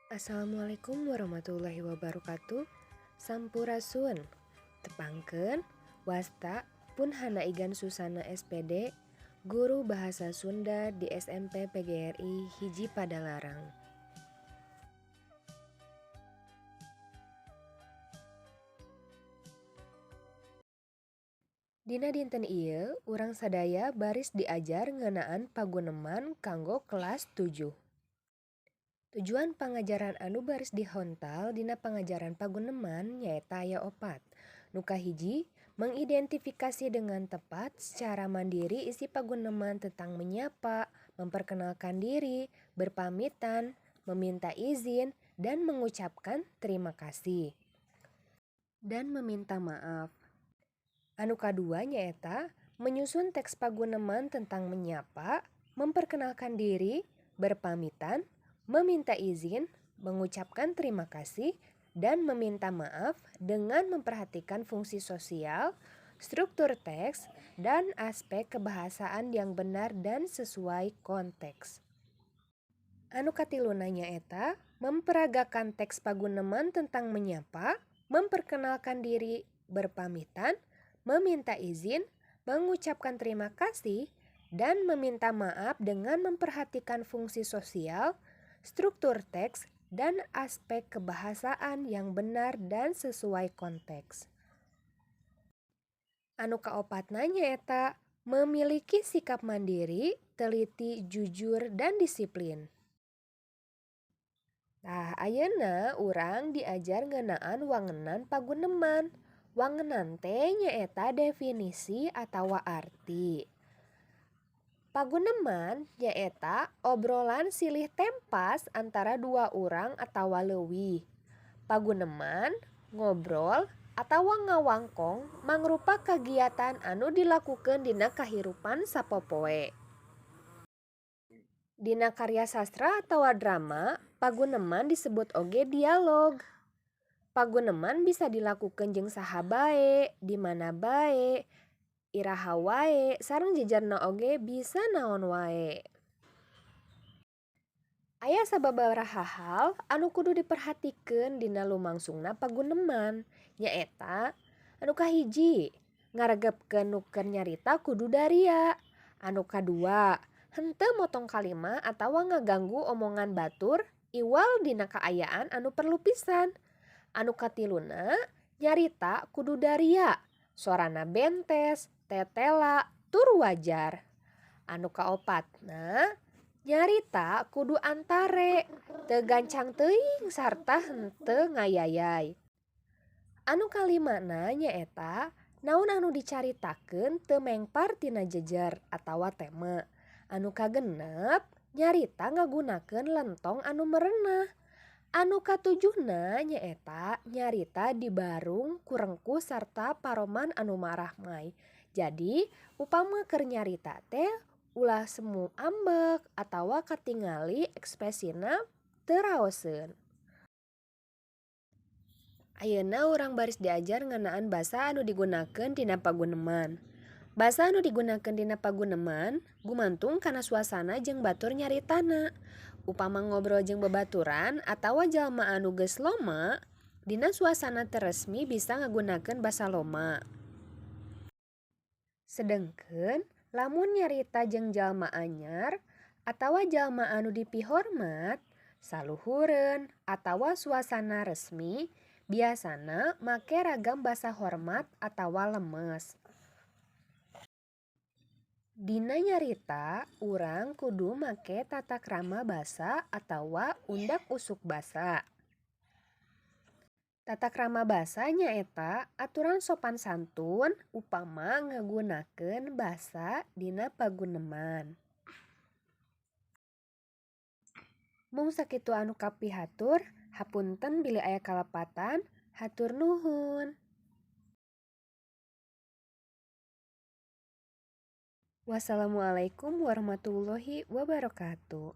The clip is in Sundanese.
Assalamualaikum warahmatullahi wabarakatuh. Sampurasun. Tepangkeun wasta pun hana igan Susana SPD, guru bahasa Sunda di SMP PGRI hiji Padalarang. Dina dinten ieu urang sadaya baris diajar ngeunaan paguneman kanggo kelas 7. Tujuan pangajaran anu baris dihontal dina pangajaran paguneman nyaeta aya 4. Nu kahiji, mengidentifikasi dengan tepat secara mandiri isi paguneman tentang menyapa, memperkenalkan diri, berpamitan, meminta izin, dan mengucapkan terima kasih. Dan meminta maaf. Anu kadua nyaeta menyusun teks paguneman tentang menyapa, memperkenalkan diri, berpamitan, meminta izin, mengucapkan terima kasih, dan meminta maaf dengan memperhatikan fungsi sosial, struktur teks, dan aspek kebahasaan yang benar dan sesuai konteks. Anu katiluna nyaeta memperagakan teks paguneman tentang menyapa, memperkenalkan diri, berpamitan, meminta izin, mengucapkan terima kasih, dan meminta maaf dengan memperhatikan fungsi sosial, struktur teks, dan aspek kebahasaan yang benar dan sesuai konteks. Anu kaopatna nyaeta memiliki sikap mandiri, teliti, jujur, dan disiplin. Ayeuna urang diajar ngeunaan wangenan paguneman. Wangenan teh nyaeta definisi atawa arti. Paguneman nyaeta obrolan silih tempas antara dua urang atawa leuwih. Paguneman, ngobrol, atawa ngawangkong mangrupa kagiatan anu dilakukeun dina kahirupan sapopoe. Dina karya sastra atawa drama, paguneman disebut oge dialog. Paguneman bisa dilakukeun jeung saha bae, di mana bae, iraha wae, sareng jejerna oge bisa naon wae. Aya sababaraha hal anu kudu diperhatikeun dina lumangsungna paguneman, nyaeta anu kahiji, ngaregepkeun nukeun nyarita kudu daria. Anu kadua, henteu motong kalima atawa ngaganggu omongan batur iwal dina kaayaan anu perlu pisan. Anu katiluna, nyarita kudu daria, sorana bentes, tetela, tur wajar. Anu kaopatna, nyarita kudu antare, teu gancang teuing sarta henteu ngayayay. Anu kalimana nyaeta naon anu dicaritakeun teu mengpar tina jejer atawa tema. Anu kagenep nyarita ngagunakeun lentong anu merenah. Anu katujuhna nyaeta nyarita dibarung ku rengkuh sarta paroman anu marahmay. Jadi upama keur nyarita teh ulah semu ambek atawa katingali ekspresina teu raoseun. Ayeuna urang baris diajar ngeunaan basa anu digunakeun dina paguneman. Basa anu digunakeun dina paguneman gumantung kana suasana jeung batur nyaritana. Upama ngobrol jeung babaturan atawa jalma anu geus loma, dina suasana teu resmi bisa ngagunakeun basa loma. Sedengkeun lamun nyarita jeung jalma anyar atawa jalma anu dipihormat, saluhureun, atawa suasana resmi, biasana make ragam basa hormat atawa lemes. Dina nyarita, urang kudu make tatakrama basa atawa undak usuk basa. Tatakrama basa nyaeta aturan sopan santun upama ngagunakeun basa dina paguneman. Mung sakitu anu kapihatur, hapunten bilih aya kalepatan, hatur nuhun. Wassalamualaikum warahmatullahi wabarakatuh.